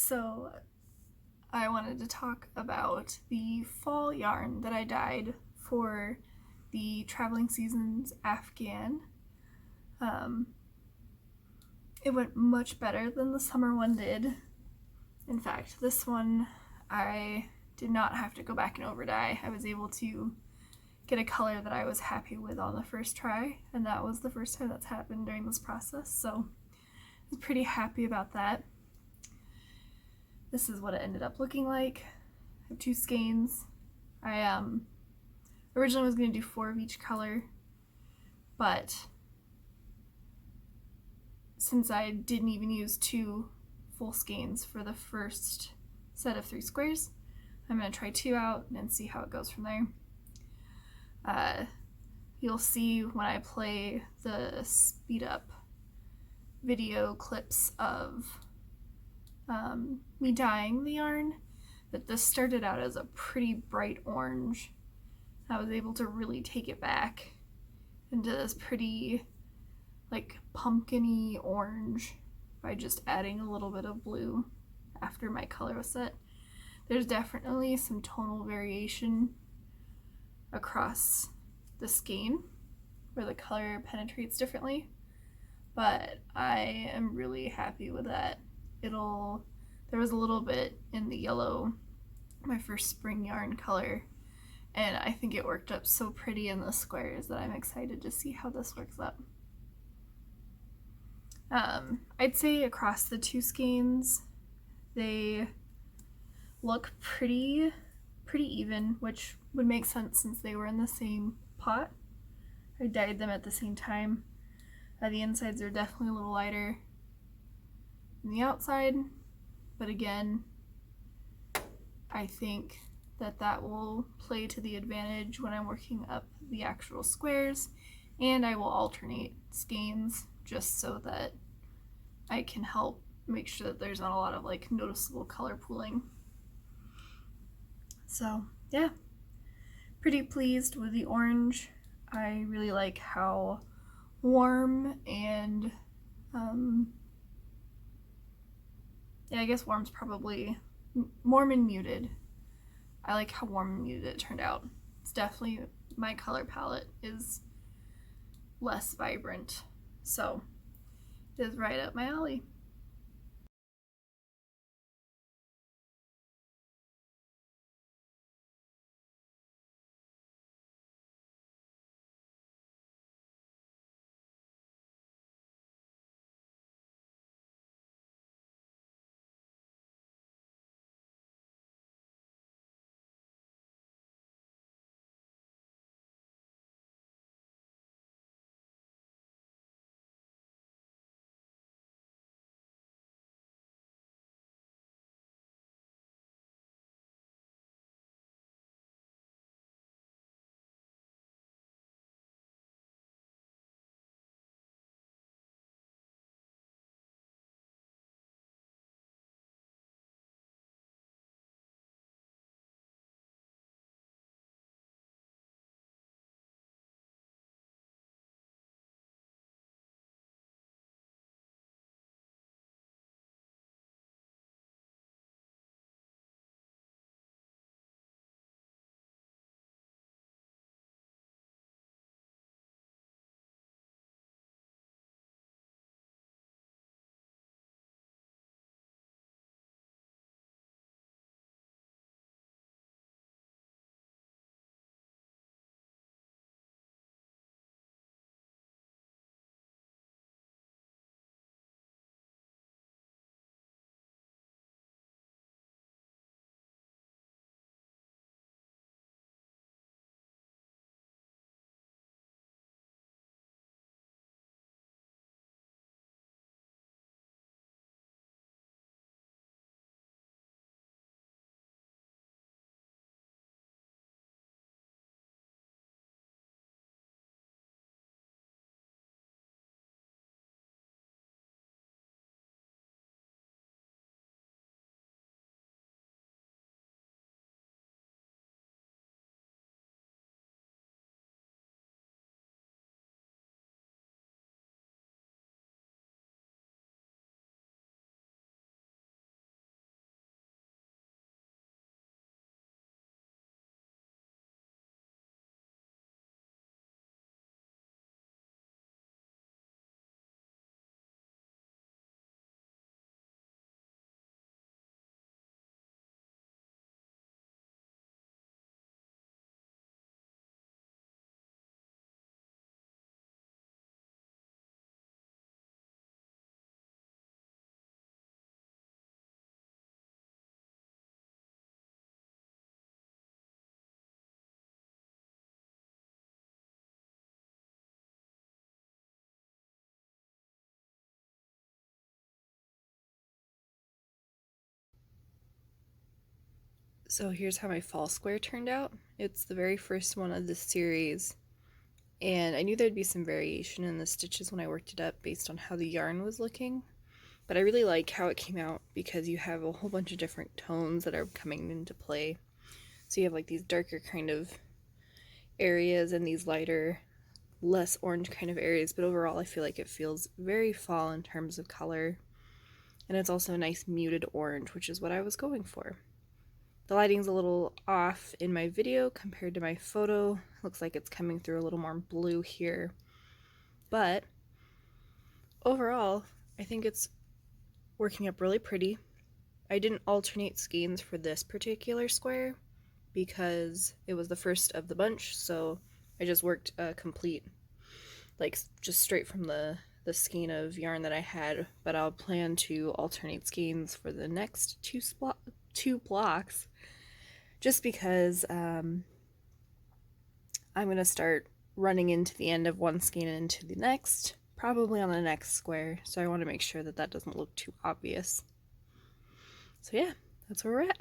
So I wanted to talk about the fall yarn that I dyed for the Traveling Seasons Afghan. It went much better than the summer one did. In fact, this one I did not have to go back and over dye. I was able to get a color that I was happy with on the first try, and that was the first time that's happened during this process, so I was pretty happy about that. This is what it ended up looking like. I have 2 skeins. I originally was going to do 4 of each color, but since I didn't even use 2 full skeins for the first set of 3 squares, I'm going to try 2 out and see how it goes from there. You'll see when I play the speed up video clips of me dyeing the yarn that this started out as a pretty bright orange. I was able to really take it back into this pretty like pumpkin-y orange by just adding a little bit of blue after my color was set. There's definitely some tonal variation across the skein where the color penetrates differently, but I am really happy with that. There was a little bit in the yellow, my first spring yarn color, and I think it worked up so pretty in the squares that I'm excited to see how this works up. I'd say across the 2 skeins, they look pretty even, which would make sense since they were in the same pot. I dyed them at the same time. The insides are definitely a little lighter than the outside, but again, I think that will play to the advantage when I'm working up the actual squares, and I will alternate skeins just so that I can help make sure that there's not a lot of like noticeable color pooling. So yeah, pretty pleased with the orange. I really like how warm and yeah, I guess warm's probably warm and muted. I like how warm and muted it turned out. It's definitely, my color palette is less vibrant, so it is right up my alley. So here's how my fall square turned out. It's the very first one of this series, and I knew there'd be some variation in the stitches when I worked it up based on how the yarn was looking, but I really like how it came out because you have a whole bunch of different tones that are coming into play. So you have like these darker kind of areas and these lighter, less orange kind of areas, but overall I feel like it feels very fall in terms of color, and it's also a nice muted orange, which is what I was going for. The lighting's a little off in my video compared to my photo. Looks like it's coming through a little more blue here. But overall, I think it's working up really pretty. I didn't alternate skeins for this particular square because it was the first of the bunch, so I just worked a complete, like just straight from the skein of yarn that I had, but I'll plan to alternate skeins for the next two blocks, just because I'm going to start running into the end of one skein and into the next, probably on the next square, so I want to make sure that that doesn't look too obvious. So yeah, that's where we're at.